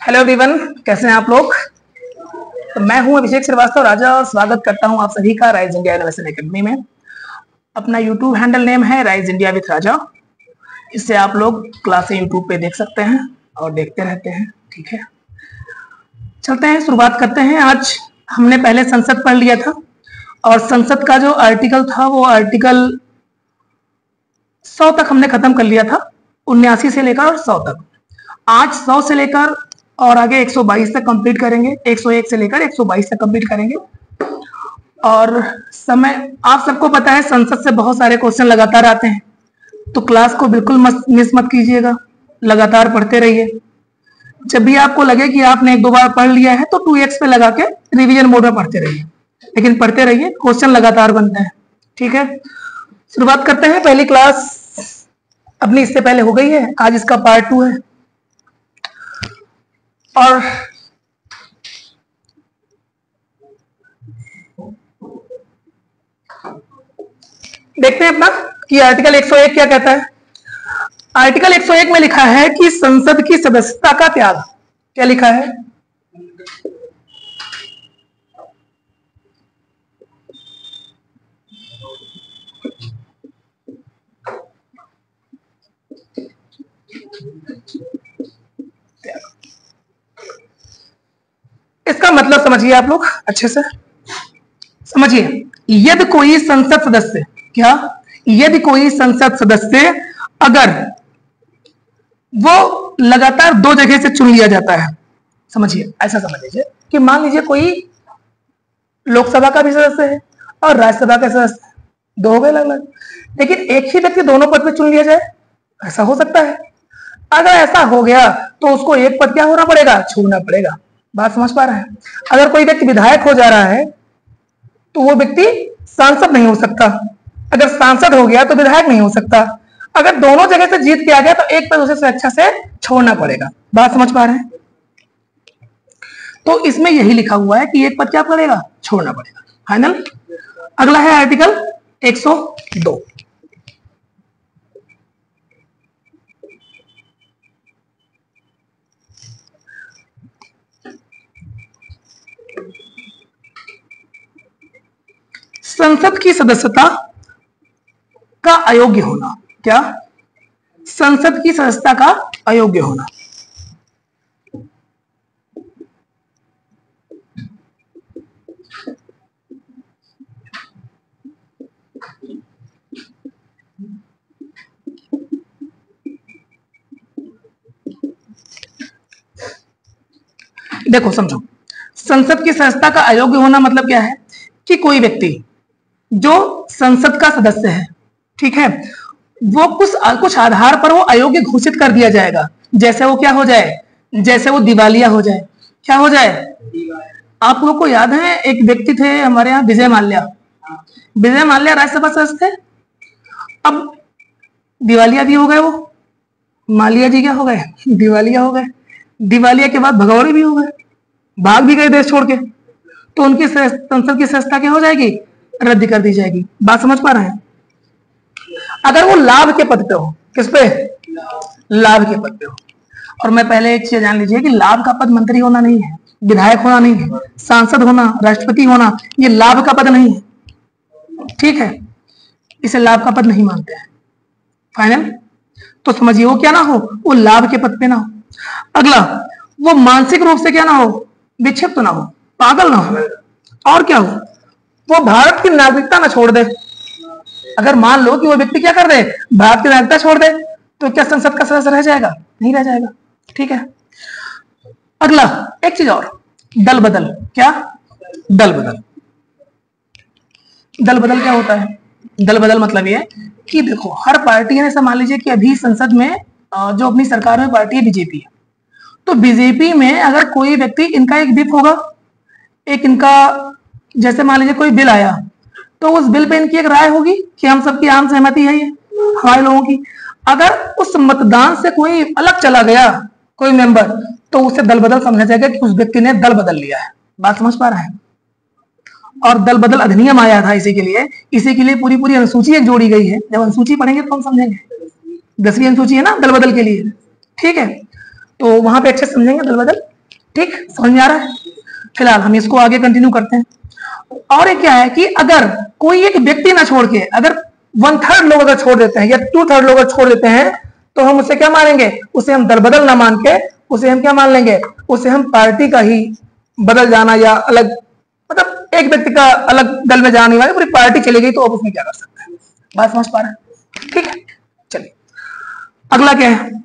Hello everyone, कैसे हैं आप लोग। तो मैं हूं अभिषेक श्रीवास्तव राजा और स्वागत करता हूं आप सभी का राइज इंडिया इनोवेशन एकेडमी में। अपना यूट्यूब हैंडल नेम है राइज इंडिया विथ राजा। इससे आप लोग क्लासें यूट्यूब पे देख सकते हैं और देखते रहते हैं। ठीक है, चलते हैं, शुरुआत करते हैं। आज हमने पहले संसद पढ़ लिया था और संसद का जो आर्टिकल था वो आर्टिकल 100 तक हमने खत्म कर लिया था, 79 से लेकर और 100 तक। आज 100 से लेकर और आगे 122 तक कंप्लीट करेंगे, 101 से लेकर 122 तक कंप्लीट करेंगे। और समय आप सबको पता है, संसद से बहुत सारे क्वेश्चन लगातार आते हैं, तो क्लास को बिल्कुल मिस मत कीजिएगा, लगातार पढ़ते रहिए। जब भी आपको लगे कि आपने एक दो बार पढ़ लिया है तो 2x पे लगा के रिवीजन मोड में पढ़ते रहिए, लेकिन पढ़ते रहिए, क्वेश्चन लगातार बनते हैं। ठीक है, शुरुआत करते हैं। पहली क्लास अपनी इससे पहले हो गई है, आज इसका पार्ट 2 है। और देखते हैं अपना कि आर्टिकल 101 क्या कहता है। आर्टिकल 101 में लिखा है कि संसद की सदस्यता का त्याग। क्या लिखा है? इसका मतलब समझिए आप लोग, अच्छे से समझिए। यदि कोई संसद सदस्य, क्या, यदि कोई संसद सदस्य अगर वो लगातार 2 जगह से चुन लिया जाता है, समझिए, ऐसा समझ लीजिए कि मान लीजिए कोई लोकसभा का भी सदस्य है और राज्यसभा का सदस्य, 2 हो गए अलग-अलग, लेकिन एक ही व्यक्ति दोनों पद पे चुन लिया जाए, ऐसा हो सकता है। अगर ऐसा हो गया तो उसको एक पद क्या होना पड़ेगा, छोड़ना पड़ेगा। बात समझ पा रहे हैं? अगर कोई व्यक्ति विधायक हो जा रहा है तो वो व्यक्ति सांसद नहीं हो सकता, अगर सांसद हो गया तो विधायक नहीं हो सकता। अगर दोनों जगह से जीत के आ गया तो एक पद उसे स्वेच्छा से छोड़ना पड़ेगा। बात समझ पा रहे हैं? तो इसमें यही लिखा हुआ है कि एक पद क्या पड़ेगा, छोड़ना पड़ेगा। फाइनल। अगला है आर्टिकल 102। संसद की सदस्यता का अयोग्य होना। क्या? संसद की सदस्यता का अयोग्य होना। देखो समझो, संसद की सदस्यता का अयोग्य होना मतलब क्या है कि कोई व्यक्ति जो संसद का सदस्य है, ठीक है, वो कुछ आधार पर वो अयोग्य घोषित कर दिया जाएगा। जैसे वो क्या हो जाए, जैसे वो दिवालिया हो जाए। क्या हो जाए? आप लोगों को याद है, एक व्यक्ति थे हमारे यहाँ, विजय माल्या। विजय माल्या राज्यसभा सदस्य थे, अब दिवालिया भी हो गए। वो मालिया जी क्या हो गए, दिवालिया हो गए। दिवालिया के बाद भगौड़े भी हो गए, भाग भी गए देश छोड़ के, तो उनकी संसद की सदस्यता क्या हो जाएगी, रद्द कर दी जाएगी। बात समझ पा रहे हैं? अगर वो लाभ के पद पे हो, किस पे, लाभ के पद पे हो। और मैं पहले एक चीज जान लीजिए कि लाभ का पद मंत्री होना नहीं है, विधायक होना नहीं है, सांसद होना, राष्ट्रपति होना, ये लाभ का पद नहीं है। ठीक है, इसे लाभ का पद नहीं मानते हैं। फाइनल। तो समझिए, वो क्या ना हो, वो लाभ के पद पे ना हो। अगला, वो मानसिक रूप से क्या ना हो, विक्षिप्त ना हो, पागल ना हो, और क्या हो, वो भारत की नागरिकता ना छोड़ दे। अगर मान लो कि वो व्यक्ति क्या कर दे, भारत की नागरिकता छोड़ दे, तो क्या संसद का सदस्य रह जाएगा? नहीं रह जाएगा। ठीक है। अगला एक चीज और, दल बदल। क्या? दल बदल। दल बदल क्या होता है? दल बदल मतलब ये कि देखो, हर पार्टी ने, मान लीजिए कि अभी संसद में जो अपनी सरकार में पार्टी है बीजेपी है, तो बीजेपी में अगर कोई व्यक्ति, इनका एक विप होगा, एक इनका, जैसे मान लीजिए कोई बिल आया, तो उस बिल पे इनकी एक राय होगी कि हम सबकी आम सहमति है ये हमारे लोगों की। अगर उस मतदान से कोई अलग चला गया, कोई मेंबर, तो उसे दल बदल समझा जाएगा कि उस व्यक्ति ने दल बदल लिया है। बात समझ पा रहे हैं? और दल बदल अधिनियम आया था इसी के लिए पूरी अनुसूची एक जोड़ी गई है। जब अनुसूची पढ़ेंगे तो हम समझेंगे। 10वीं अनुसूची है ना दल बदल के लिए। ठीक है, तो वहां पे अच्छे से समझेंगे दल बदल। ठीक, समझ में आ रहा है? फिलहाल हम इसको आगे कंटिन्यू करते हैं। और एक क्या है कि अगर कोई एक व्यक्ति ना छोड़ के अगर 1/3 लोग अगर छोड़ देते हैं या 2/3 लोग अगर छोड़ देते हैं तो हम उसे क्या मानेंगे? उसे हम दल बदल ना मान के उसे हम क्या मान लेंगे? उसे हम पार्टी का ही बदल जाना या अलग, मतलब एक व्यक्ति का अलग दल में जाने वाली पूरी पार्टी चली गई, तो अब उसमें क्या कर सकते हैं? बात समझ पा रहे हैं? ठीक है, चलिए अगला क्या है?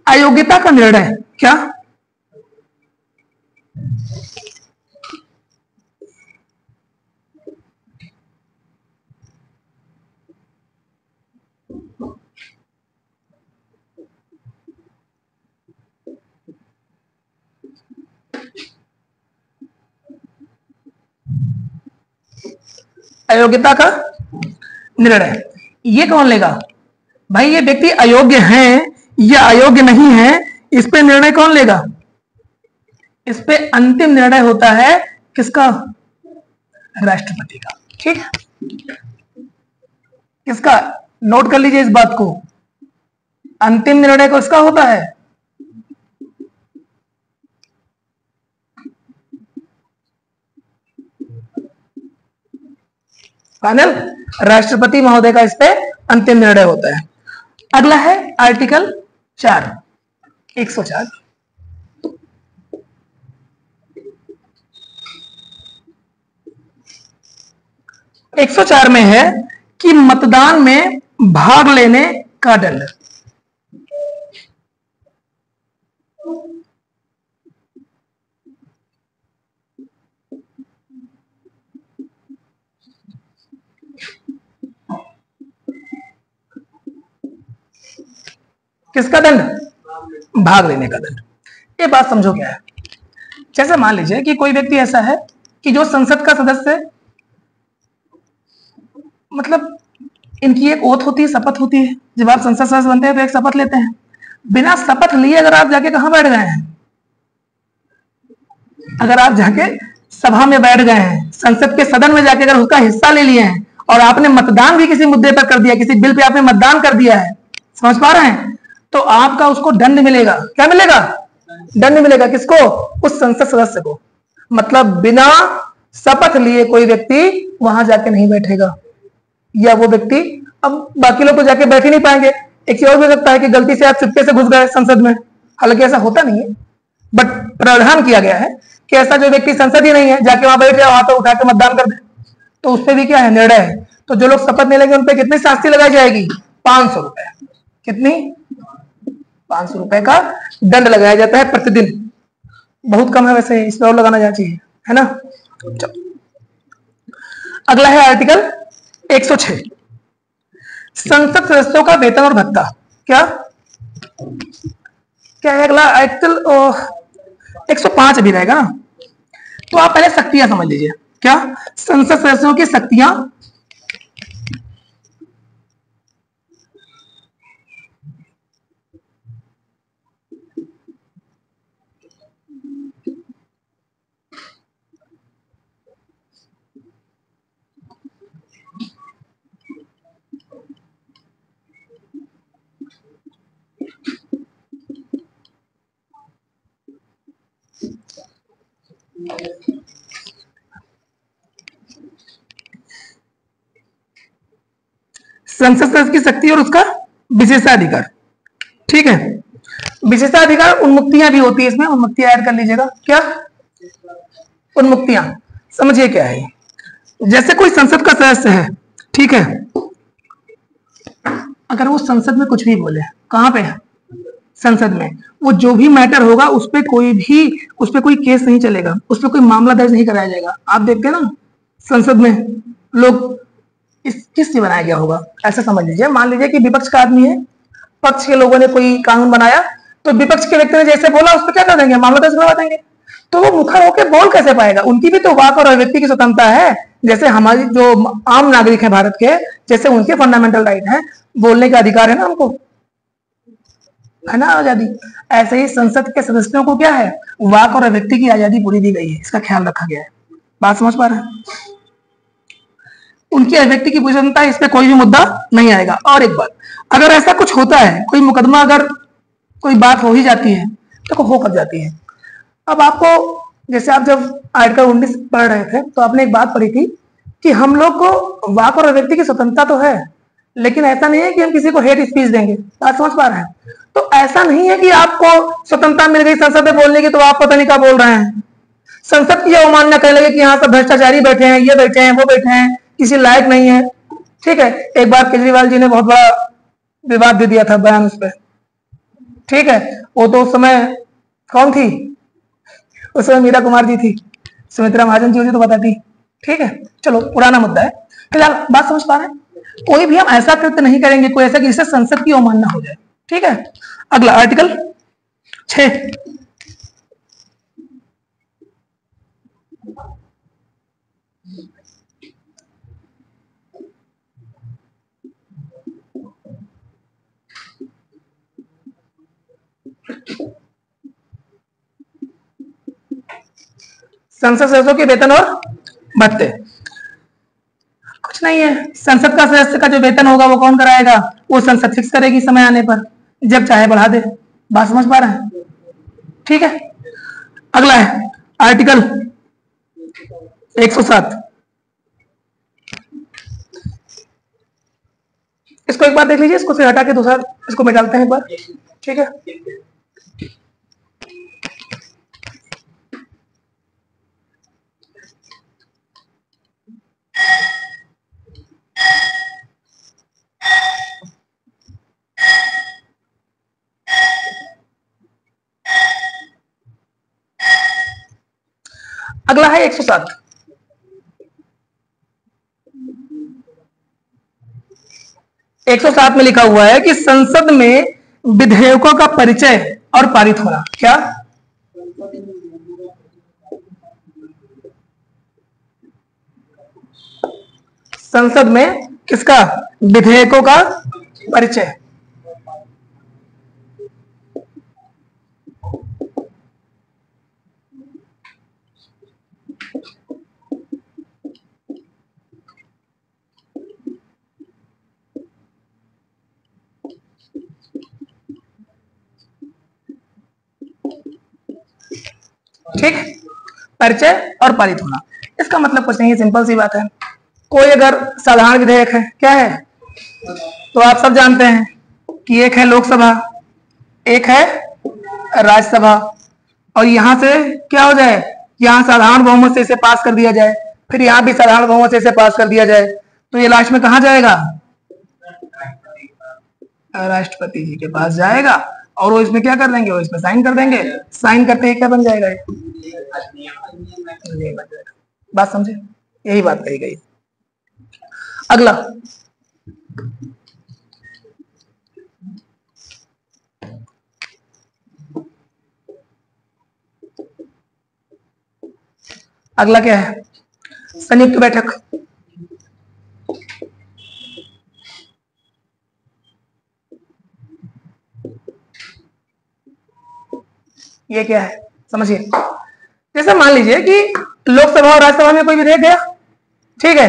अयोग्यता का निर्णय। क्या? अयोग्यता का निर्णय ये कौन लेगा भाई? ये व्यक्ति अयोग्य है या अयोग्य नहीं है, इस पे निर्णय कौन लेगा? इस पे अंतिम निर्णय होता है किसका? राष्ट्रपति का। ठीक है, किसका? नोट कर लीजिए इस बात को, अंतिम निर्णय किसका होता है? फाइनल राष्ट्रपति महोदय का इस पे अंतिम निर्णय होता है। अगला है आर्टिकल 4, 104। एक सौ 4 में है कि मतदान में भाग लेने का दंड। किसका दंड? भाग लेने का दंड। ये बात समझो क्या है? जैसे मान लीजिए कि कोई व्यक्ति ऐसा है कि जो संसद का सदस्य, मतलब इनकी एक ओथ होती है, शपथ होती है। जब आप संसद सदस्य बनते हैं तो एक शपथ लेते हैं। बिना शपथ लिए अगर आप जाके कहां बैठ गए हैं? अगर आप जाके सभा में बैठ गए हैं, संसद के सदन में जाके अगर उसका हिस्सा ले लिए हैं और आपने मतदान भी किसी मुद्दे पर कर दिया, किसी बिल पे आपने मतदान कर दिया है, समझ पा रहे हैं, तो आपका उसको दंड मिलेगा। क्या मिलेगा? दंड मिलेगा। किसको? उस संसद सदस्य को। मतलब बिना शपथ लिए कोई व्यक्ति वहां जाके नहीं बैठेगा, या वो व्यक्ति, अब बाकी लोग तो जाके बैठ ही नहीं पाएंगे। एक चीज और भी हो सकता है कि गलती से आप चुपके से घुस गए संसद में, हालांकि ऐसा होता नहीं है, बट प्रावधान किया गया है कि ऐसा जो व्यक्ति संसद ही नहीं है जाके वहां बैठ जाए, वहां तो उठा के मतदान कर दे, तो उस पर भी क्या है? निर्णय है। तो जो लोग शपथ नहीं लेंगे उन पर कितनी शास्ति लगाई जाएगी? 500 रुपए। कितनी? 500 रुपए का दंड लगाया जाता है प्रतिदिन। बहुत कम है वैसे, इस पर और लगाना जाना चाहिए, है ना? अगला है आर्टिकल 106, संसद सदस्यों का वेतन और भत्ता। क्या क्या है अगला? आर्टिकल 105 अभी रहेगा ना। तो आप पहले शक्तियां समझ लीजिए। क्या? संसद सदस्यों की शक्तियां। संसद सदस्य की शक्ति और उसका विशेषाधिकार। ठीक है, विशेषाधिकार उन्मुक्तियां भी होती है इसमें, उन्मुक्तियां ऐड कर लीजिएगा। क्या? उन्मुक्तियां समझिए क्या है। जैसे कोई संसद का सदस्य है, ठीक है, अगर वो संसद में कुछ भी बोले, कहां पे? संसद में, वो जो भी मैटर होगा उस पर कोई केस नहीं चलेगा, उस पर कोई मामला दर्ज नहीं कराया जाएगा। आप देखते हैं ना संसद में लोग, किस से बनाया गया होगा? ऐसा समझ लीजिए, मान लीजिए कि विपक्ष का आदमी है, पक्ष के लोगों ने कोई कानून बनाया, तो विपक्ष के व्यक्ति ने जैसे बोला उस पर क्या कर देंगे? मामला दर्ज करवा देंगे। तो वो मुखर होकर बोल कैसे पाएगा? उनकी भी तो वाक और अभिव्यक्ति की स्वतंत्रता है, जैसे हमारी जो आम नागरिक है भारत के, जैसे उनके फंडामेंटल राइट है, बोलने का अधिकार है ना हमको, है ना आजादी। ऐसे ही संसद के सदस्यों को क्या है? वाक और अभिव्यक्ति की आजादी पूरी दी गई है, इसका ख्याल रखा गया है। बात समझ पा रहे हैं? उनकी अभिव्यक्ति की पूरी स्वतंत्रता, इस पे कोई भी मुद्दा नहीं आएगा। और एक बात, अगर ऐसा कुछ होता है, कोई मुकदमा अगर कोई बात हो ही जाती है, देखो हो कब जाती है। अब आपको, जैसे आप जब आर्टिकल 19 पढ़ रहे थे तो आपने एक बात पढ़ी थी कि हम लोग को वाक और अभिव्यक्ति की स्वतंत्रता तो है, लेकिन ऐसा नहीं है कि हम किसी को हेट स्पीच देंगे। बात समझ पा रहे हैं? तो ऐसा नहीं है कि आपको स्वतंत्रता मिल गई संसद में बोलने की तो आप पता नहीं क्या बोल रहे हैं। संसद की अवमानना करने लगे कि यहाँ सब भ्रष्टाचारी बैठे हैं, ये बैठे हैं, वो बैठे हैं, किसी लायक नहीं है। ठीक है, एक बार केजरीवाल जी ने बहुत बड़ा विवाद दे दिया था बयान उस पर। ठीक है, वो तो उस समय कौन थी, उस समय मीरा कुमार जी थी, सुमित्रा महाजन जी होती तो बताती। ठीक है, चलो पुराना मुद्दा है, फिलहाल बात समझ पा रहे हैं। कोई भी हम ऐसा कृत्य नहीं करेंगे, कोई ऐसा कि जिससे संसद की अवमानना हो जाए। ठीक है, अगला आर्टिकल 6। संसद सदस्यों के वेतन और भत्ते। कुछ नहीं है, संसद का सदस्य का जो वेतन होगा वो कौन कराएगा, वो संसद फिक्स करेगी समय आने पर, जब चाहे बढ़ा दे। बात समझ पा रहे हैं? ठीक है, अगला है आर्टिकल 107। इसको एक बार देख लीजिए, इसको फिर हटा के दूसरा इसको में डालते हैं एक बार। ठीक है, अगला है 107। 107 में लिखा हुआ है कि संसद में विधेयकों का परिचय और पारित होना। क्या? संसद में किसका? विधेयकों का परिचय। ठीक, परिचय और पारित होना, इसका मतलब कुछ नहीं है, सिंपल सी बात है। कोई अगर साधारण विधेयक है, क्या है, तो आप सब जानते हैं कि एक है लोकसभा, एक है राज्यसभा, और यहां से क्या हो जाए, यहां साधारण बहुमत से इसे पास कर दिया जाए, फिर यहां भी साधारण बहुमत से इसे पास कर दिया जाए, तो ये लास्ट में कहां जाएगा? राष्ट्रपति जी के पास जाएगा, और वो इसमें क्या कर देंगे, वो इसमें साइन कर देंगे। साइन करते ही क्या बन जाएगा? ये बन जाएगा। बात समझे? यही बात कही गई। अगला अगला क्या है? संयुक्त बैठक। ये क्या है समझिए। जैसे मान लीजिए कि लोकसभा और राज्यसभा में कोई विधेयक गया, ठीक है,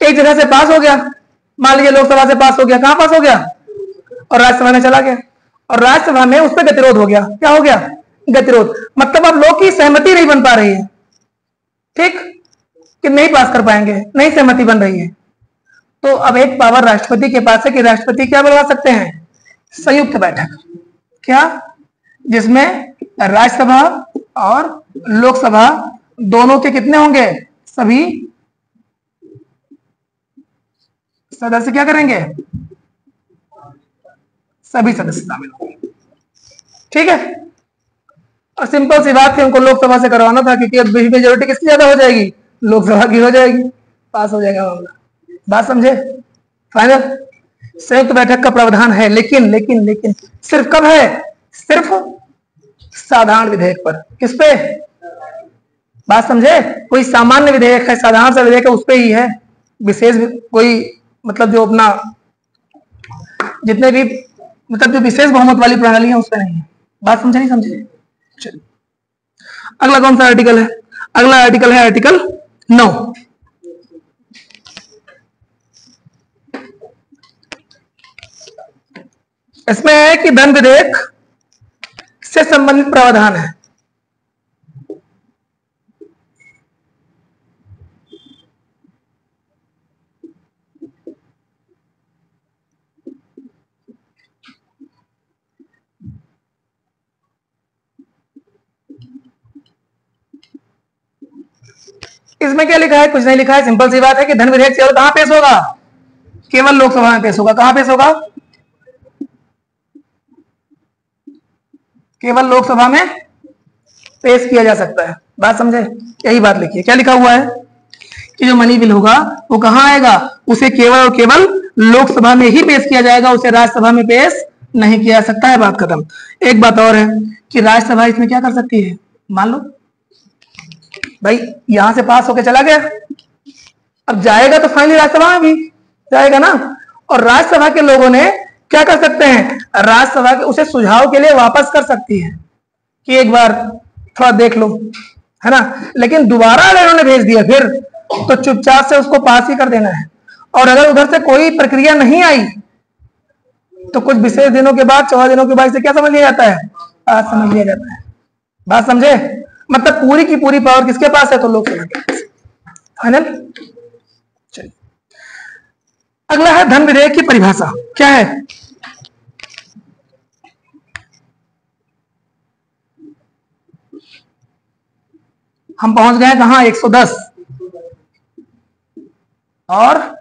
एक जगह से पास हो गया, मान लीजिए लोकसभा से पास हो गया, कहां पास हो गया? और राज्यसभा में चला गया, और राज्यसभा में उस पर गतिरोध हो गया। क्या हो गया? गतिरोध। मतलब अब लोग की सहमति नहीं बन पा रही है, ठीक, कि नहीं पास कर पाएंगे, नहीं सहमति बन रही है। तो अब एक पावर राष्ट्रपति के पास है कि राष्ट्रपति क्या बुलवा सकते हैं? संयुक्त बैठक। क्या? जिसमें राज्यसभा और लोकसभा दोनों के कितने होंगे? सभी सदस्य क्या करेंगे? सभी सदस्य शामिल होंगे। ठीक है, और सिंपल सी बात थी, उनको लोकसभा से करवाना था, क्योंकि अब मेजोरिटी किसकी ज्यादा हो जाएगी? लोकसभा की हो जाएगी, पास हो जाएगा मामला। बात समझे? फाइनल। संयुक्त बैठक का प्रावधान है, लेकिन लेकिन लेकिन सिर्फ कब है? सिर्फ साधारण विधेयक पर। किस पे? बात समझे? कोई सामान्य विधेयक है, साधारण सा विधेयक है, उस पे ही है। विशेष कोई मतलब जो अपना जितने भी मतलब जो विशेष बहुमत वाली प्रणाली है उस पर नहीं है। बात समझे नहीं समझे? चलिए अगला कौन सा आर्टिकल है? अगला आर्टिकल है आर्टिकल 9। इसमें है कि धन विधेयक से संबंधित प्रावधान है। इसमें क्या लिखा है? कुछ नहीं लिखा है, सिंपल सी बात है कि धन विधेयक केवल कहां पेश होगा? केवल लोकसभा में पेश होगा। कहां पेश होगा? केवल लोकसभा में पेश किया जा सकता है। बात समझे? यही बात लिखिए। क्या लिखा हुआ है कि जो मनी बिल होगा वो कहां आएगा? उसे केवल और केवल लोकसभा में ही पेश किया जाएगा, उसे राज्यसभा में पेश नहीं किया जा सकता है। बात खत्म। एक बात और है कि राज्यसभा इसमें क्या कर सकती है? मान लो भाई यहां से पास होके चला गया, अब जाएगा तो फाइनली राज्यसभा में भी जाएगा ना। और राज्यसभा के लोगों ने क्या कर सकते हैं? राज्यसभा के उसे सुझाव के लिए वापस कर सकती है कि एक बार थोड़ा देख लो, है ना। लेकिन दोबारा अगर उन्होंने भेज दिया फिर तो चुपचाप से उसको पास ही कर देना है। और अगर उधर से कोई प्रक्रिया नहीं आई तो कुछ विशेष दिनों के बाद, 14 दिनों के बाद इसे क्या समझ लिया जाता है? पास समझ लिया जाता है। बात समझे? मतलब पूरी की पूरी पावर किसके पास है? तो लोकसभा के पास। फाइनल। चलिए अगला है धन विधेयक की परिभाषा। क्या है? हम पहुंच गए कहां? 110 और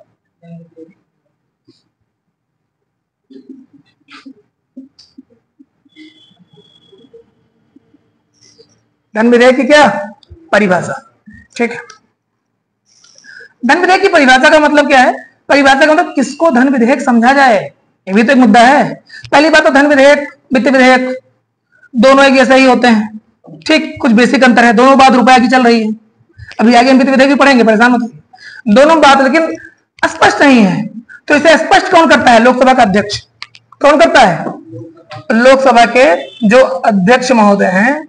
धन विधेयक की क्या परिभाषा? ठीक है। धन विधेयक की परिभाषा का मतलब क्या है? परिभाषा का मतलब किसको धन विधेयक समझा जाए, ये भी तो एक मुद्दा है। पहली बात तो धन विधेयक, वित्त विधेयक दोनों एक जैसे ही होते हैं। ठीक, कुछ बेसिक अंतर है। दोनों बात रुपया की चल रही है। अभी आगे हम वित्त विधेयक भी पढ़ेंगे, परेशान मत होइए। दोनों बात लेकिन स्पष्ट नहीं है। तो इसे स्पष्ट कौन करता है? लोकसभा का अध्यक्ष। कौन करता है? लोकसभा के जो अध्यक्ष महोदय हैं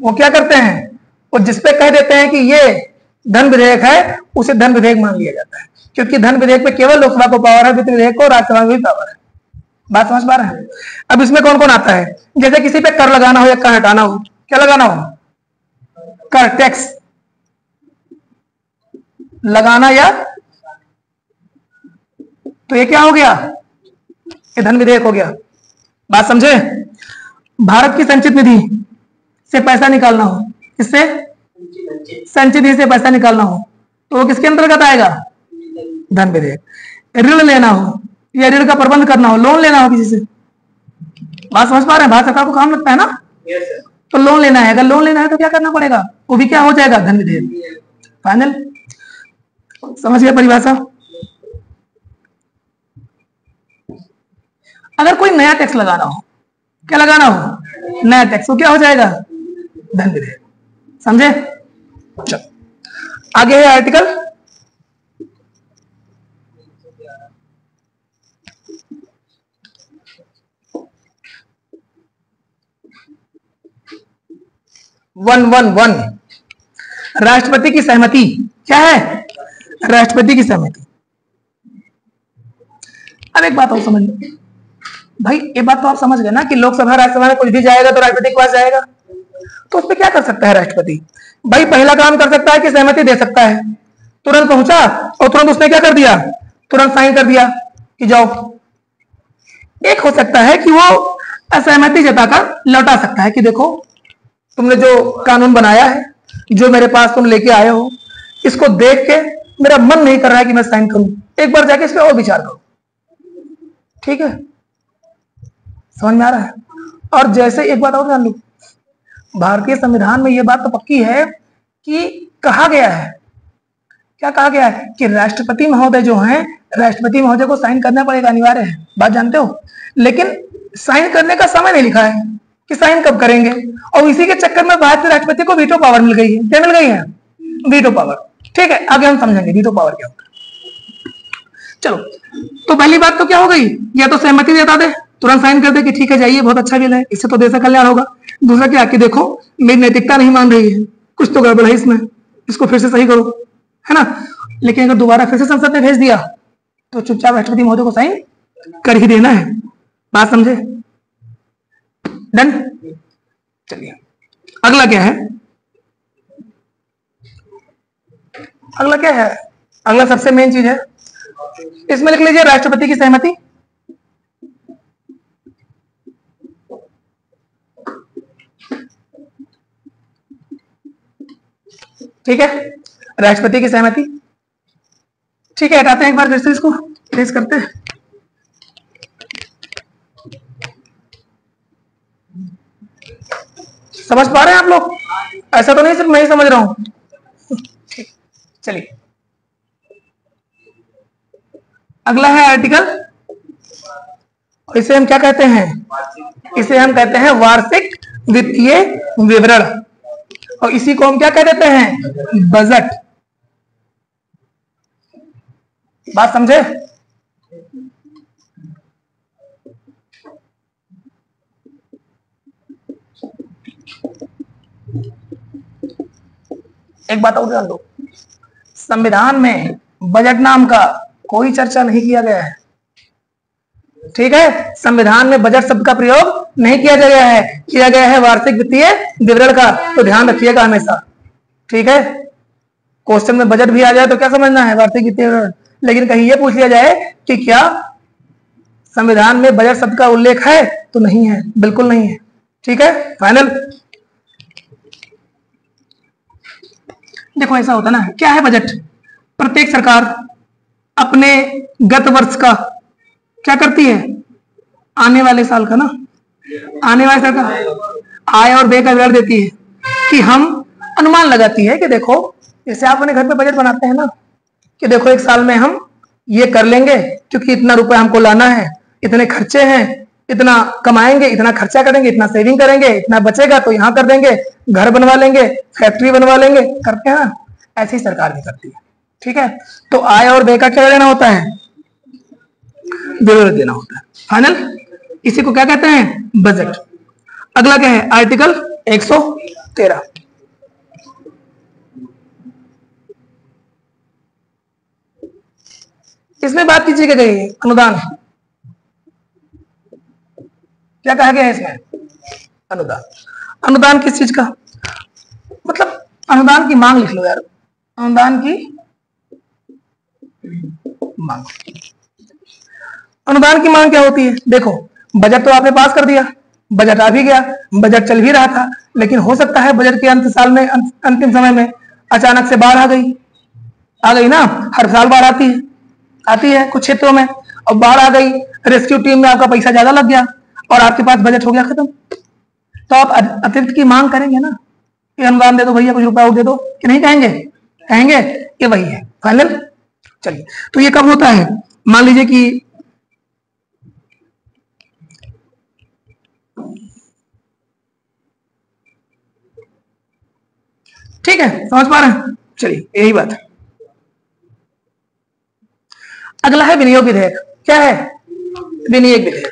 वो क्या करते हैं? वो जिसपे कह देते हैं कि ये धन विधेयक है उसे धन विधेयक मान लिया जाता है, क्योंकि धन विधेयक पे केवल लोकसभा को पावर है, वित्त विधेयक को राज्यसभा में भी पावर है। बात समझ पा रहे हैं? अब इसमें कौन कौन आता है? जैसे किसी पे कर लगाना हो या कर हटाना हो। क्या लगाना हो? कर, टैक्स लगाना, या तो ये क्या हो गया? ये धन विधेयक हो गया। बात समझे? भारत की संचित निधि से पैसा निकालना हो, इससे संचित निधि से पैसा निकालना हो तो वो किसके अंतर्गत आएगा? धन विधेयक। ऋण लेना हो या ऋण का प्रबंध करना हो, लोन लेना हो किसी से। बात समझ पा रहे हैं? भारत सरकार को काम लगता है ना। तो लोन लेना है, अगर लोन लेना है तो क्या करना पड़ेगा? वो भी क्या हो जाएगा? धन विधेयक। फाइनल। समझ गए परिभाषा? अगर कोई नया टैक्स लगाना हो, क्या लगाना हो? नया टैक्स, वो क्या हो जाएगा? धन विधेयक। समझे? चलो आगे है आर्टिकल 111, राष्ट्रपति की सहमति। क्या है? राष्ट्रपति की सहमति। अब एक बात और समझ लो भाई, ये बात तो आप समझ गए ना कि लोकसभा राज्यसभा में कुछ भी जाएगा तो राष्ट्रपति के पास जाएगा। तो उस पर क्या कर सकता है राष्ट्रपति? भाई पहला काम कर सकता है कि सहमति दे सकता है। तुरंत पहुंचा और तुरंत उसने क्या कर दिया? तुरंत साइन कर दिया कि जाओ। एक हो सकता है कि वो असहमति जताकर लौटा सकता है कि देखो तुमने जो कानून बनाया है, जो मेरे पास तुम लेके आए हो, इसको देख के मेरा मन नहीं कर रहा है कि मैं साइन करूं, एक बार जाके इस पर और विचार करो। ठीक है, समझ में आ रहा है? और जैसे एक बात और जान लो, भारतीय संविधान में यह बात तो पक्की है कि कहा गया है, क्या कहा गया है कि राष्ट्रपति महोदय जो हैं, राष्ट्रपति महोदय को साइन करना पड़ेगा, अनिवार्य है। बात जानते हो? लेकिन साइन करने का समय नहीं लिखा है कि साइन कब करेंगे। और इसी के चक्कर में भारतीय राष्ट्रपति को वीटो पावर मिल गई है। क्या मिल गई है? Veto power. ठीक है, आगे हम समझेंगे वीटो पावर क्या होता है। चलो, तो पहली बात तो क्या हो गई? या तो सहमति देता दे, तुरंत साइन कर दे कि ठीक है जाइए, बहुत अच्छा बिल है, इससे तो देश का कल्याण होगा। दूसरा क्या कि देखो मेरी नैतिकता नहीं मान रही है, कुछ तो गड़बड़ है इसमें, इसको फिर से सही करो, है ना। लेकिन अगर दोबारा फिर से संसद ने भेज दिया तो चुपचाप राष्ट्रपति महोदय को साइन कर ही देना है। बात समझे? डन। चलिए अगला क्या है? अगला क्या है? अगला सबसे मेन चीज है, इसमें लिख लीजिए राष्ट्रपति की सहमति। ठीक है, राष्ट्रपति की सहमति। ठीक है, हटाते हैं एक बार फिर से इसको, प्रेस करते हैं। समझ पा रहे हैं आप लोग? ऐसा तो नहीं सिर्फ मैं ही समझ रहा हूं। चलिए अगला है आर्टिकल, इसे हम क्या कहते हैं? इसे हम कहते हैं वार्षिक वित्तीय विवरण, और इसी को हम क्या कह देते हैं? बजट। बात समझे? एक बात और ध्यान दो, संविधान में बजट नाम का कोई चर्चा नहीं किया गया है। ठीक है, संविधान में बजट शब्द का प्रयोग नहीं किया गया है, किया गया है वार्षिक वित्तीय विवरण का, तो ध्यान रखिएगा हमेशा। ठीक है, क्वेश्चन में बजट भी आ जाए तो क्या समझना है? वार्षिक वित्तीय विवरण। लेकिन कहीं यह पूछ लिया जाए कि क्या संविधान में बजट शब्द का उल्लेख है, तो नहीं है, बिल्कुल नहीं है। ठीक है, फाइनल। देखो ऐसा होता ना, क्या है बजट? प्रत्येक सरकार अपने गत वर्ष का क्या करती है? आने वाले साल का ना, आने वाले साल का आय और व्यय का विवरण देती है, कि हम अनुमान लगाती है कि देखो, जैसे आप अपने घर पे बजट बनाते हैं ना, कि देखो एक साल में हम ये कर लेंगे, क्योंकि इतना रुपए हमको लाना है, इतने खर्चे हैं, इतना कमाएंगे, इतना खर्चा करेंगे, इतना सेविंग करेंगे, इतना बचेगा तो यहाँ कर देंगे, घर बनवा लेंगे, फैक्ट्री बनवा लेंगे, करते हैं ना। ऐसी सरकार भी करती है। ठीक है, तो आय और व्यय का क्या देना होता है? विवरण देना होता है। फाइनल, इसी को क्या कहते हैं? बजट। अगला क्या है? आर्टिकल 113। इसमें बात कीजिए क्या गई है? अनुदान। क्या कहा गया है इसमें? अनुदान। अनुदान किस चीज का? मतलब अनुदान की मांग लिख लो यार, अनुदान की मांग। अनुदान की मांग क्या होती है? देखो, बजट तो आपने पास कर दिया, बजट आ भी गया, बजट चल भी रहा था, लेकिन हो सकता है बजट के अंत साल में, अंतिम समय में अचानक से बाढ़ आ गई ना। हर साल बाढ़ आती है कुछ क्षेत्रों में, और बाढ़ आ गई, रेस्क्यू टीम में आपका पैसा ज्यादा लग गया और आपके पास बजट हो गया खत्म, तो आप अतिरिक्त की मांग करेंगे ना, कि अनुदान दे दो भैया, कुछ रुपया और दे दो, कि नहीं कहेंगे? कहेंगे। ये वही है। फाइनल। चलिए, तो ये कब होता है? मान लीजिए कि ठीक है, समझ पा रहे हैं? चलिए, यही बात है। अगला है विनियोग विधेयक। क्या है? विनियोग विधेयक।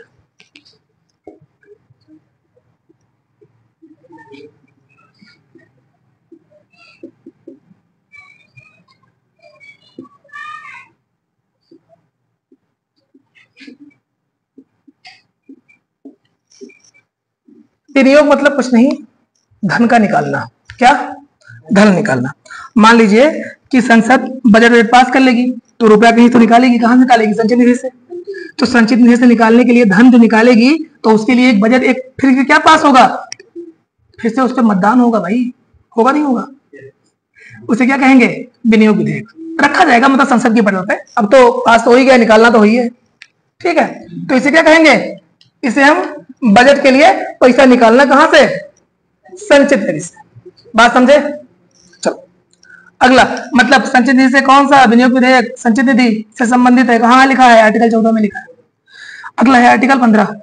विनियोग मतलब कुछ नहीं, धन का निकालना। क्या? धन निकालना। मान लीजिए कि संसद बजट पास कर लेगी, तो रुपया कहीं तो निकालेगी, कहां से निकालेगी? संचित निधि से। तो संचित निधि से निकालने के लिए धन जो निकालेगी, तो उसके लिए एक बजट, एक फिर क्या पास होगा? फिर से उस पर मतदान होगा भाई, होगा नहीं होगा? उसे क्या कहेंगे? विनियोग विधेयक रखा जाएगा, मतलब संसद की पटल पे। अब तो पास तो हो ही गया, निकालना तो ही है। ठीक है, तो इसे क्या कहेंगे? इसे हम बजट के लिए पैसा निकालना कहां से? संचित निधि से। बात समझे? चलो अगला, मतलब संचित निधि से कौन सा? विनियोग विधेयक संचित निधि से संबंधित है। कहां लिखा है? आर्टिकल 14 में लिखा है। अगला है आर्टिकल 15।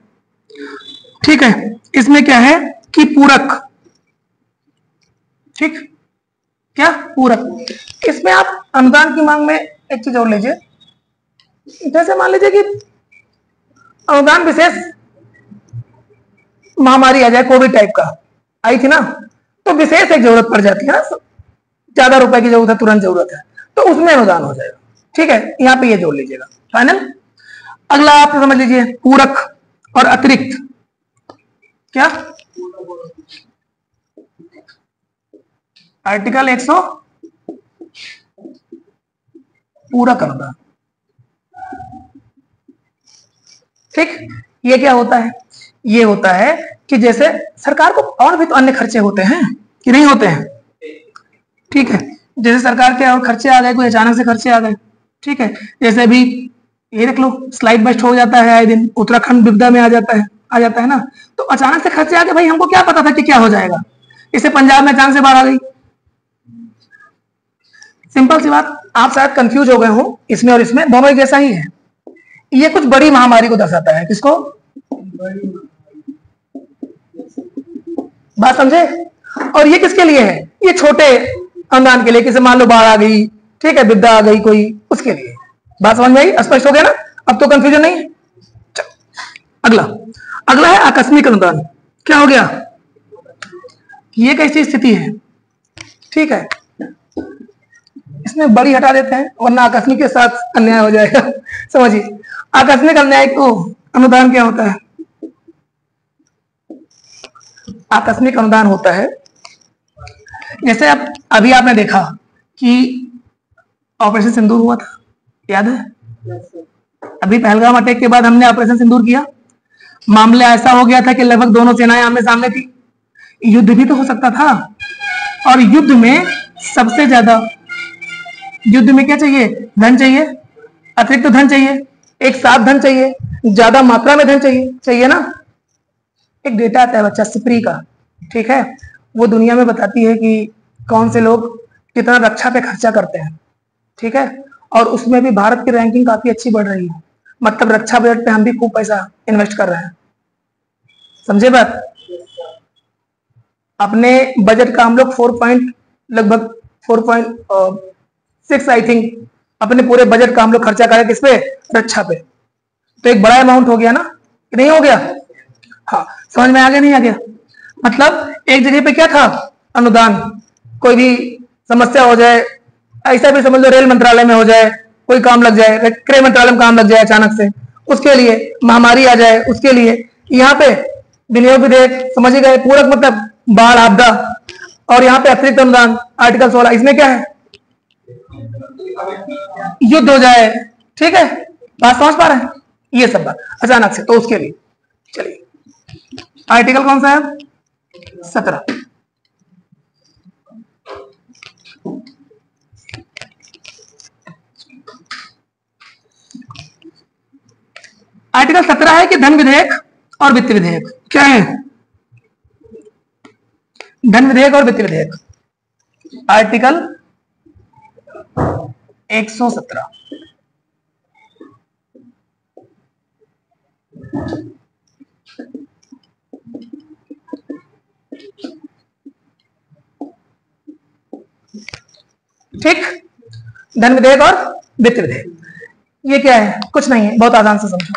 ठीक है, इसमें क्या है कि पूरक। ठीक, क्या? पूरक। इसमें आप अनुदान की मांग में एक चीज और लीजिए, जैसे मान लीजिए कि अनुदान विशेष महामारी आ जाए, कोविड टाइप का आई थी ना, तो विशेष एक जरूरत पड़ जाती है ना, ज्यादा रुपए की जरूरत है, तुरंत जरूरत है, तो उसमें अनुदान हो जाएगा। ठीक है, यहां पे ये जोड़ लीजिएगा। फाइनल। अगला आप समझ लीजिए पूरक। और अतिरिक्त क्या, आर्टिकल 100 पूरक अनुदान। ठीक, ये क्या होता है, ये होता है कि जैसे सरकार को और भी तो अन्य खर्चे होते हैं कि नहीं होते हैं, ठीक है, जैसे सरकार के और खर्चे आ गए, कोई अचानक से खर्चे आ गए, ठीक है, जैसे अभी ये देख लो स्लाइड बस्ट हो जाता है आए दिन, उत्तराखंड विपदा में आ जाता है ना, तो अचानक से खर्चे आ गए, भाई हमको क्या पता था कि क्या हो जाएगा, इसे पंजाब में अचानक से बाढ़ आ गई। सिंपल सी बात, आप शायद कंफ्यूज हो गए हो इसमें और इसमें, दोनों एक जैसा ही है। ये कुछ बड़ी महामारी को दर्शाता है, किसको, बात समझे, और ये किसके लिए है, ये छोटे अनुदान के लिए, किसे मान लो बाढ़ आ गई, ठीक है, विपदा आ गई कोई, उसके लिए। बात समझ में आई, स्पष्ट हो गया ना, अब तो कंफ्यूजन नहीं है। अगला अगला है आकस्मिक अनुदान। क्या हो गया, ये कैसी स्थिति है, ठीक है, इसमें बड़ी हटा देते हैं वरना आकस्मिक के साथ अन्याय हो जाएगा। समझिए, आकस्मिक अन्याय को अनुदान क्या होता है, आकस्मिक अनुदान होता है, जैसे अब अभी आपने देखा कि ऑपरेशन सिंदूर हुआ था, याद है, अभी पहलगाम अटैक के बाद हमने ऑपरेशन सिंदूर किया, मामला ऐसा हो गया था कि लगभग दोनों सेनाएं आमने सामने थी, युद्ध भी तो हो सकता था, और युद्ध में सबसे ज्यादा, युद्ध में क्या चाहिए, धन चाहिए, अतिरिक्त धन चाहिए, एक साथ धन चाहिए, ज्यादा मात्रा में धन चाहिए ना। एक डेटा आता है बच्चा सिप्री का, ठीक है, वो दुनिया में बताती है कि कौन से लोग कितना रक्षा पे खर्चा करते हैं, ठीक है, और उसमें भी भारत की रैंकिंग काफी अच्छी बढ़ रही है, मतलब रक्षा बजट पे हम भी खूब पैसा इन्वेस्ट कर रहे हैं, समझे बात। अपने बजट का हम लोग लगभग 4.6 आई थिंक, अपने पूरे बजट का हम लोग खर्चा करें किस पे, रक्षा पे, तो एक बड़ा अमाउंट हो गया ना, कि नहीं हो गया, हाँ, समझ में आ गया नहीं आ गया, मतलब एक जगह पे क्या था, अनुदान, कोई भी समस्या हो जाए, ऐसा भी समझ लो रेल मंत्रालय में हो जाए, कोई काम लग जाए, गृह मंत्रालय में काम लग जाए अचानक से, उसके लिए महामारी आ जाए, उसके लिए यहाँ पे विनियोग विधेयक, समझ गए, पूरक मतलब बाढ़ आपदा, और यहाँ पे अतिरिक्त अनुदान आर्टिकल 16, इसमें क्या है, युद्ध हो जाए, ठीक है, बात समझ पा रहे हैं, ये सब बात अचानक से, तो उसके लिए चलिए आर्टिकल कौन सा है, 17, आर्टिकल 17 है कि धन विधेयक और वित्त विधेयक क्या है, धन विधेयक और वित्त विधेयक, आर्टिकल 117, ठीक, धन विधेयक और वित्त विधेयक, ये क्या है, कुछ नहीं है, बहुत आसान से समझो,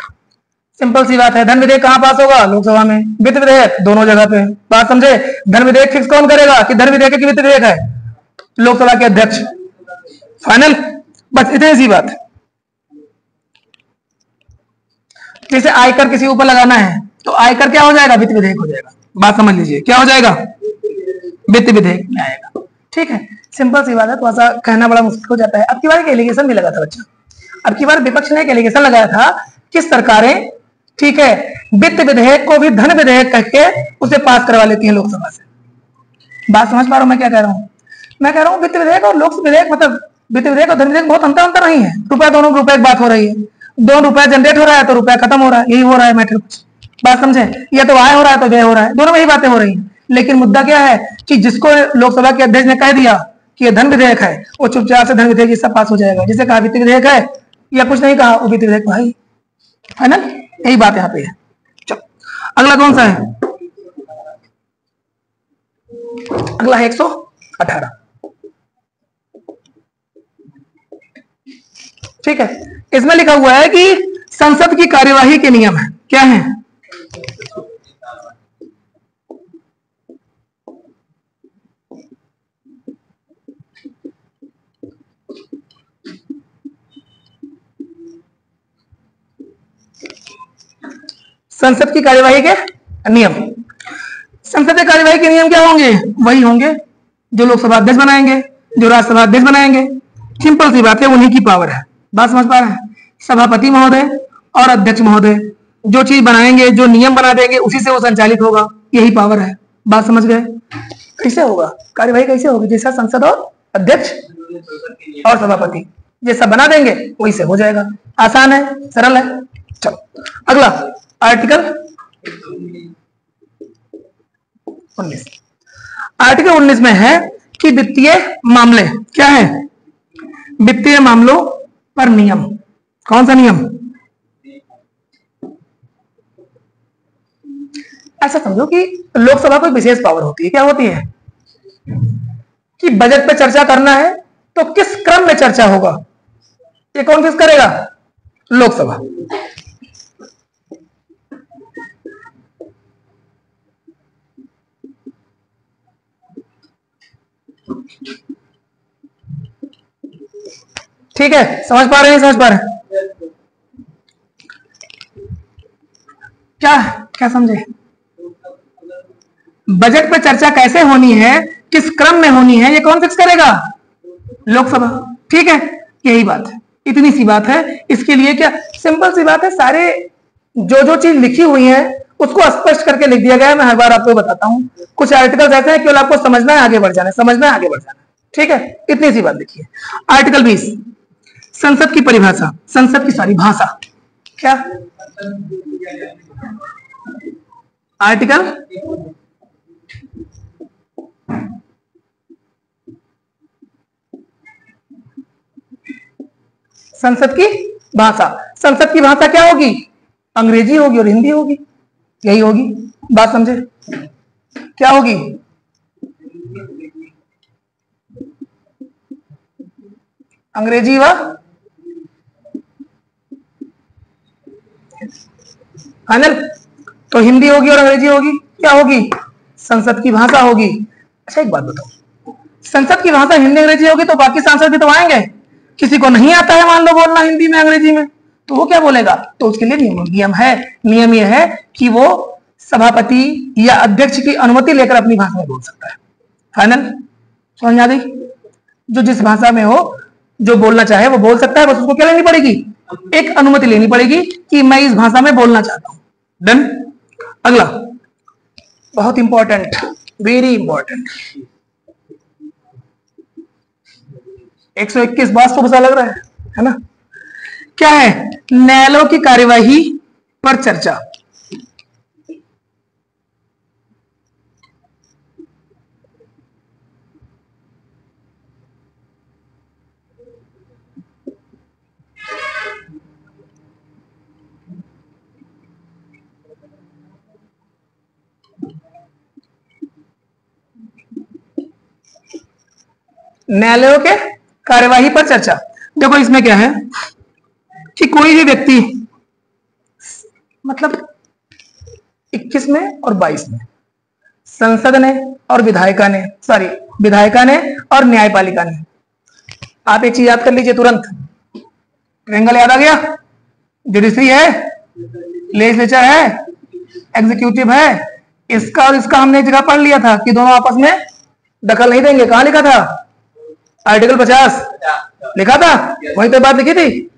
सिंपल सी बात है, धन विधेयक कहां पास होगा, लोकसभा में, वित्त विधेयक दोनों जगह पे, बात समझे, धन विधेयक फिक्स कौन करेगा कि धन विधेयक की वित्त विधेयक है, लोकसभा के अध्यक्ष, फाइनल, बस इतनी सी बात। जैसे आयकर किसी ऊपर लगाना है तो आयकर क्या हो जाएगा, वित्त विधेयक हो जाएगा, बात समझ लीजिए, क्या हो जाएगा, वित्त विधेयक में आएगा, ठीक है, सिंपल सी बात है, थोड़ा सा कहना बड़ा मुश्किल हो जाता है। अब की बार एक एलिगेशन भी लगा था बच्चा, अब की बार विपक्ष ने एक एलिगेशन लगाया था कि सरकारें, ठीक है, वित्त विधेयक को भी धन विधेयक कह के उसे पास करवा लेती है लोकसभा से। बात समझ पा रहा हूं मैं क्या कह रहा हूं, मैं कह रहा हूं वित्त विधेयक और लोक विधेयक, मतलब वित्त विधेयक और धन विधेयक बहुत अंतर नहीं है, रुपया दोनों रुपए की बात हो रही है, 2 रुपया जनरेट हो रहा है तो रुपया खत्म हो रहा है, यही हो रहा है मैटर कुछ, बात समझे, या तो आय हो रहा है तो व्यय हो रहा है, दोनों में ही बातें हो रही है, लेकिन मुद्दा क्या है कि जिसको लोकसभा के अध्यक्ष ने कह दिया कि ये धन विधेयक है, वो चुपचाप से धन विधेयक सब पास हो जाएगा, जिसे कहा वित्त विधेयक है या कुछ नहीं कहा, वो वित्त विधेयक भाई है ना, यही बात यहाँ पे है। चलो अगला कौन सा है, अगला है 118, ठीक है, इसमें लिखा हुआ है कि संसद की कार्यवाही के नियम है, क्या है, संसद की कार्यवाही के नियम। संसद की कार्यवाही के नियम क्या होंगे? वही होंगे जो लोकसभा अध्यक्ष बनाएंगे, जो राज्यसभा अध्यक्ष बनाएंगे। सिंपल सी बात है, उन्हीं की पावर है। बात समझ पा रहे हैं? सभापति महोदय और अध्यक्ष महोदय जो चीज बनाएंगे, जो नियम बना देंगे, उसी से वो संचालित होगा। यही पावर है। बात समझ गए? कैसे होगा कार्यवाही? कैसे होगी? जैसा संसद और अध्यक्ष और सभापति जैसा बना देंगे वही से हो जाएगा। आसान है, सरल है। चलो अगला आर्टिकल 19। आर्टिकल 19 में है कि वित्तीय मामले क्या है? वित्तीय मामलों पर नियम। कौन सा नियम? ऐसा समझो कि लोकसभा को विशेष पावर होती है। क्या होती है? कि बजट पे चर्चा करना है तो किस क्रम में चर्चा होगा, ये कौन फिक्स करेगा? लोकसभा। ठीक है, समझ पा रहे हैं? समझ पा रहे हैं? क्या क्या समझे? बजट पर चर्चा कैसे होनी है, किस क्रम में होनी है, ये कौन फिक्स करेगा? लोकसभा। ठीक है, यही बात है। इतनी सी बात है। इसके लिए क्या सिंपल सी बात है, सारे जो चीज लिखी हुई है उसको स्पष्ट करके लिख दिया गया है। मैं हर बार आपको बताता हूं, कुछ आर्टिकल ऐसे हैं केवल आपको समझना है, आगे बढ़ जाना है, समझना है, आगे बढ़ जाना है। ठीक है, इतनी सी बात लिखिए। आर्टिकल 20 संसद की परिभाषा, संसद की सारी भाषा। क्या आर्टिकल संसद की भाषा। संसद की भाषा क्या होगी? अंग्रेजी होगी और हिंदी होगी। यही होगी। बात समझे? क्या होगी? अंग्रेजी व फाइनल। तो हिंदी होगी और अंग्रेजी होगी। क्या होगी? संसद की भाषा होगी। अच्छा एक बात बताओ, संसद की भाषा हिंदी अंग्रेजी होगी तो बाकी सांसद भी तो आएंगे। किसी को नहीं आता है मान लो बोलना हिंदी में अंग्रेजी में, तो वो क्या बोलेगा? तो उसके लिए नियम है। नियम यह है कि वो सभापति या अध्यक्ष की अनुमति लेकर अपनी भाषा में बोल सकता है। फाइनल? समझ आ गई? जो जिस भाषा में हो, जो बोलना चाहे वो बोल सकता है। बस उसको क्या लेनी पड़ेगी? एक अनुमति लेनी पड़ेगी कि मैं इस भाषा में बोलना चाहता हूं। डन। अगला बहुत इंपॉर्टेंट, वेरी इंपॉर्टेंट, 121 बात तो पता लग रहा है ना? क्या है? न्यायालयों की कार्यवाही पर चर्चा। न्यायालयों के कार्यवाही पर चर्चा। देखो इसमें क्या है कि कोई भी व्यक्ति, मतलब 21 में और 22 में संसद ने और विधायिका ने और न्यायपालिका ने, आप एक चीज याद कर लीजिए तुरंत, ट्रायंगल याद आ गया? जुडिशरी है, लेजिस्लेचर है, एग्जीक्यूटिव है। इसका और इसका हमने एक जगह पढ़ लिया था कि दोनों आपस में दखल नहीं देंगे। कहां लिखा था? आर्टिकल 50 लिखा था, वहीं पे बात लिखी थी।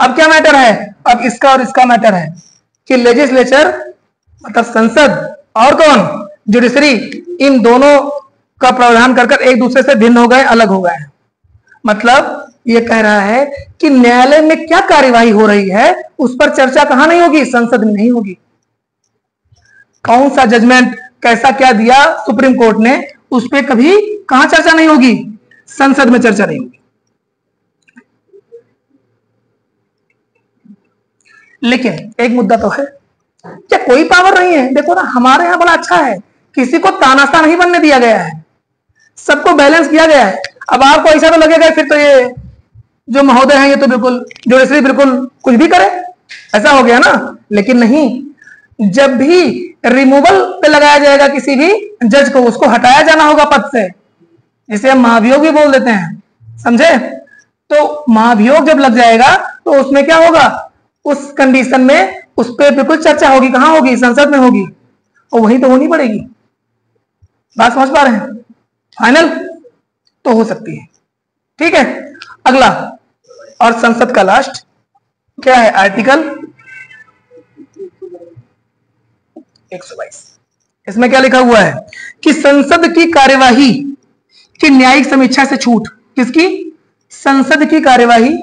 अब क्या मैटर है? अब इसका और इसका मैटर है कि लेजिस्लेचर मतलब संसद और कौन? जुडिशरी, इन दोनों का प्रावधान कर एक दूसरे से भिन्न हो गए, अलग हो गए। मतलब ये कह रहा है कि न्यायालय में क्या कार्यवाही हो रही है उस पर चर्चा कहां नहीं होगी? संसद में नहीं होगी। कौन सा जजमेंट, कैसा क्या दिया सुप्रीम कोर्ट ने, उस पर कभी कहां चर्चा नहीं होगी? संसद में चर्चा नहीं होगी। लेकिन एक मुद्दा तो है, क्या कोई पावर नहीं है? देखो ना, हमारे यहां बड़ा अच्छा है, किसी को तानाशाह नहीं बनने दिया गया है, सबको बैलेंस किया गया है। अब आपको ऐसा तो लगेगा फिर तो ये जो महोदय हैं ये तो बिल्कुल जुडिशरी बिल्कुल कुछ भी करे, ऐसा हो गया ना। लेकिन नहीं, जब भी रिमूवल पे लगाया जाएगा किसी भी जज को, उसको हटाया जाना होगा पद से, जिसे हम महाभियोग भी बोल देते हैं, समझे? तो महाभियोग जब लग जाएगा तो उसमें क्या होगा? उस कंडीशन में उस पर बिल्कुल चर्चा होगी, कहां होगी? संसद में होगी, और वही तो होनी पड़ेगी। बात समझ पा रहे हैं? फाइनल तो हो सकती है, ठीक है। अगला, और संसद का लास्ट क्या है? आर्टिकल 122। इसमें क्या लिखा हुआ है कि संसद की कार्यवाही की न्यायिक समीक्षा से छूट। किसकी? संसद की कार्यवाही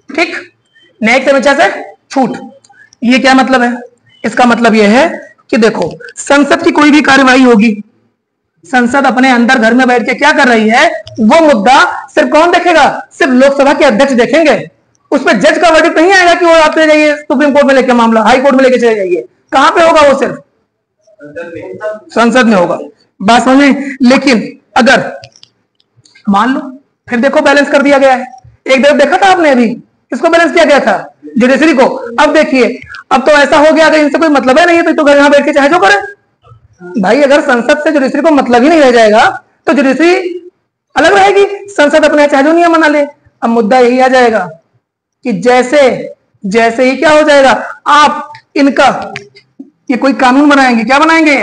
ठीक, न्यायिक समीक्षा से छूट। ये क्या मतलब है? इसका मतलब यह है कि देखो, संसद की कोई भी कार्यवाही होगी, संसद अपने अंदर घर में बैठ के क्या कर रही है, वो मुद्दा सिर्फ कौन देखेगा? सिर्फ लोकसभा के अध्यक्ष देखेंगे। उस पर जज का वर्डिक्ट नहीं आएगा कि वो आप ले जाइए सुप्रीम कोर्ट में लेके मामला, हाई कोर्ट में लेके चले जाइए। कहां पे होगा? वो सिर्फ संसद में होगा। बात समझ में? लेकिन अगर मान लो, फिर देखो बैलेंस कर दिया गया है। एक तरफ देखा था आपने, अभी किसको बैलेंस किया गया था? जुडिशरी को। अब देखिए, अब तो ऐसा हो गया कि इनसे कोई मतलब है नहीं है, तो घर यहां बैठ के चाहे जो करे भाई। अगर संसद से जुडिशरी को मतलब ही नहीं रह जाएगा तो जुडिशरी अलग रहेगी, संसद अपने चाहे जो नियम बना ले। अब मुद्दा यही आ जाएगा कि जैसे जैसे ही क्या हो जाएगा, आप इनका ये कोई कानून बनाएंगे, क्या बनाएंगे?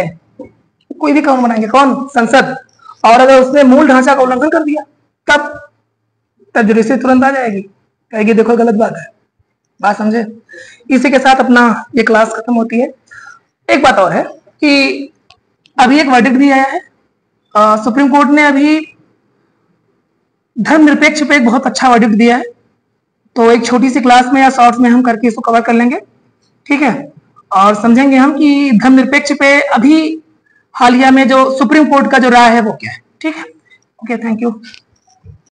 कोई भी कानून बनाएंगे, कौन? संसद। और अगर उसने मूल ढांचा का उल्लंघन कर दिया, तब जुडिशरी तुरंत आ जाएगी, कहेगी देखो गलत बात है। बात समझे? इसी के साथ अपना ये क्लास खत्म होती है। एक बात और है कि अभी एक वर्डिक्ट भी आया है, सुप्रीम कोर्ट ने अभी धर्मनिरपेक्ष पे एक बहुत अच्छा वर्डिक्ट दिया है। तो एक छोटी सी क्लास में या शॉर्ट्स में हम करके इसको कवर कर लेंगे, ठीक है। और समझेंगे हम कि धर्मनिरपेक्ष पे अभी हालिया में जो सुप्रीम कोर्ट का जो राय है वो क्या है, ठीक है। Okay, thank you.